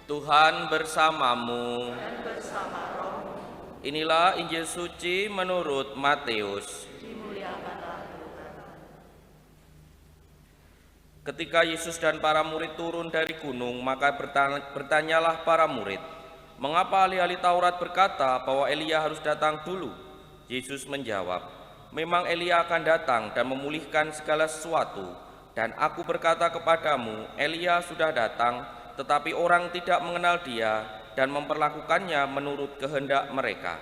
Tuhan bersamamu. Dan bersama rohmu. Inilah Injil suci menurut Matius. Dimuliakanlah Tuhan. Ketika Yesus dan para murid turun dari gunung, maka bertanyalah para murid, "Mengapa ahli-ahli Taurat berkata bahwa Elia harus datang dulu?" Yesus menjawab, "Memang Elia akan datang dan memulihkan segala sesuatu. Dan aku berkata kepadamu, Elia sudah datang, tetapi orang tidak mengenal dia dan memperlakukannya menurut kehendak mereka.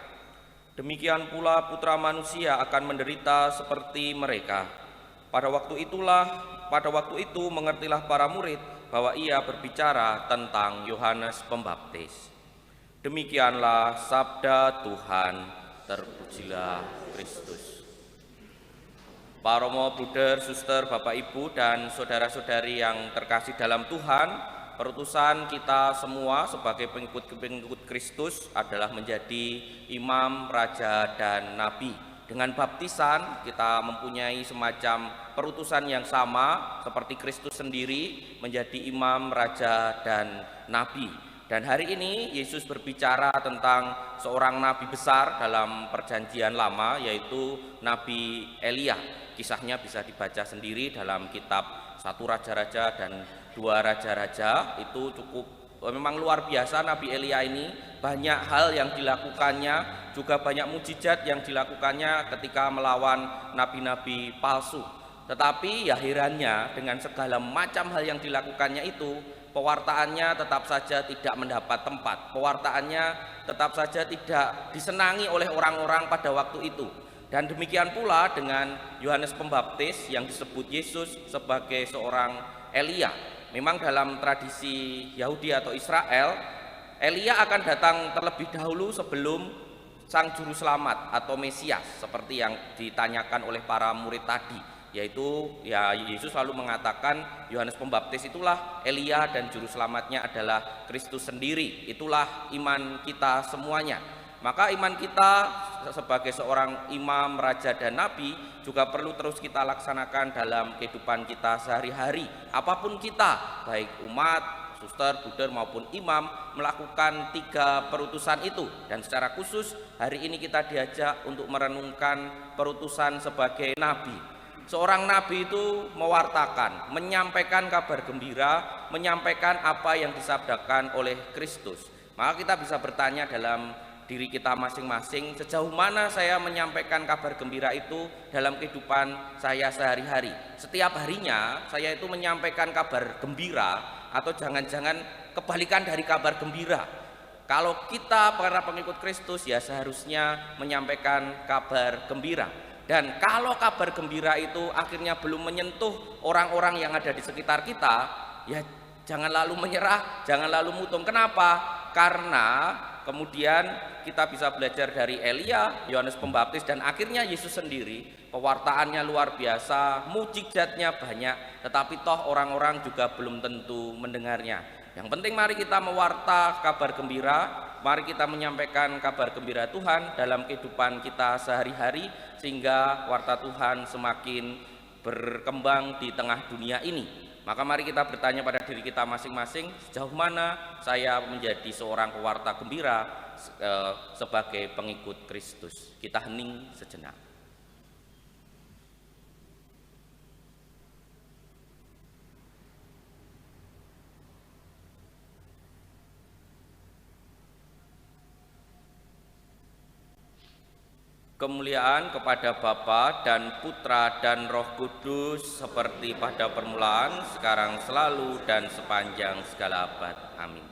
Demikian pula Putra Manusia akan menderita seperti mereka." Pada waktu itu mengertilah para murid bahwa ia berbicara tentang Yohanes Pembaptis. Demikianlah sabda Tuhan. Terpujilah Kristus. Para Romo, Bruder, Suster, Bapak, Ibu, dan saudara-saudari yang terkasih dalam Tuhan, perutusan kita semua sebagai pengikut Kristus adalah menjadi imam, raja, dan nabi. Dengan baptisan kita mempunyai semacam perutusan yang sama seperti Kristus sendiri menjadi imam, raja, dan nabi. Dan hari ini Yesus berbicara tentang seorang nabi besar dalam perjanjian lama, yaitu Nabi Elia. Kisahnya bisa dibaca sendiri dalam kitab 1 Raja-Raja dan 2 Raja-Raja. Itu memang luar biasa Nabi Elia ini. Banyak hal yang dilakukannya, juga banyak mujizat yang dilakukannya ketika melawan nabi-nabi palsu. Tetapi ya herannya, dengan segala macam hal yang dilakukannya itu, pewartaannya tetap saja tidak mendapat tempat. Pewartaannya tetap saja tidak disenangi oleh orang-orang pada waktu itu. Dan demikian pula dengan Yohanes Pembaptis yang disebut Yesus sebagai seorang Elia. Memang dalam tradisi Yahudi atau Israel, Elia akan datang terlebih dahulu sebelum Sang Juru Selamat atau Mesias, seperti yang ditanyakan oleh para murid tadi, yaitu ya Yesus selalu mengatakan Yohanes Pembaptis itulah Elia dan Juru Selamatnya adalah Kristus sendiri. Itulah iman kita semuanya. Maka iman kita sebagai seorang imam, raja, dan nabi juga perlu terus kita laksanakan dalam kehidupan kita sehari-hari. Apapun kita, baik umat, suster, bruder, maupun imam, melakukan 3 perutusan itu. Dan secara khusus hari ini kita diajak untuk merenungkan perutusan sebagai nabi. Seorang nabi itu mewartakan, menyampaikan kabar gembira, menyampaikan apa yang disabdakan oleh Kristus. Maka kita bisa bertanya dalam diri kita masing-masing, sejauh mana saya menyampaikan kabar gembira itu dalam kehidupan saya sehari-hari. Setiap harinya saya itu menyampaikan kabar gembira, atau jangan-jangan kebalikan dari kabar gembira. Kalau kita para pengikut Kristus ya seharusnya menyampaikan kabar gembira. Dan kalau kabar gembira itu akhirnya belum menyentuh orang-orang yang ada di sekitar kita, ya jangan lalu menyerah, jangan lalu mutung. Kenapa? Karena kemudian kita bisa belajar dari Elia, Yohanes Pembaptis, dan akhirnya Yesus sendiri. Pewartaannya luar biasa, mujizatnya banyak, tetapi toh orang-orang juga belum tentu mendengarnya. Yang penting mari kita mewarta kabar gembira, mari kita menyampaikan kabar gembira Tuhan dalam kehidupan kita sehari-hari, sehingga warta Tuhan semakin berkembang di tengah dunia ini. Maka mari kita bertanya pada diri kita masing-masing, sejauh mana saya menjadi seorang pewarta gembira sebagai pengikut Kristus. Kita hening sejenak. Kemuliaan kepada Bapa dan Putra dan Roh Kudus, seperti pada permulaan, sekarang, selalu, dan sepanjang segala abad. Amin.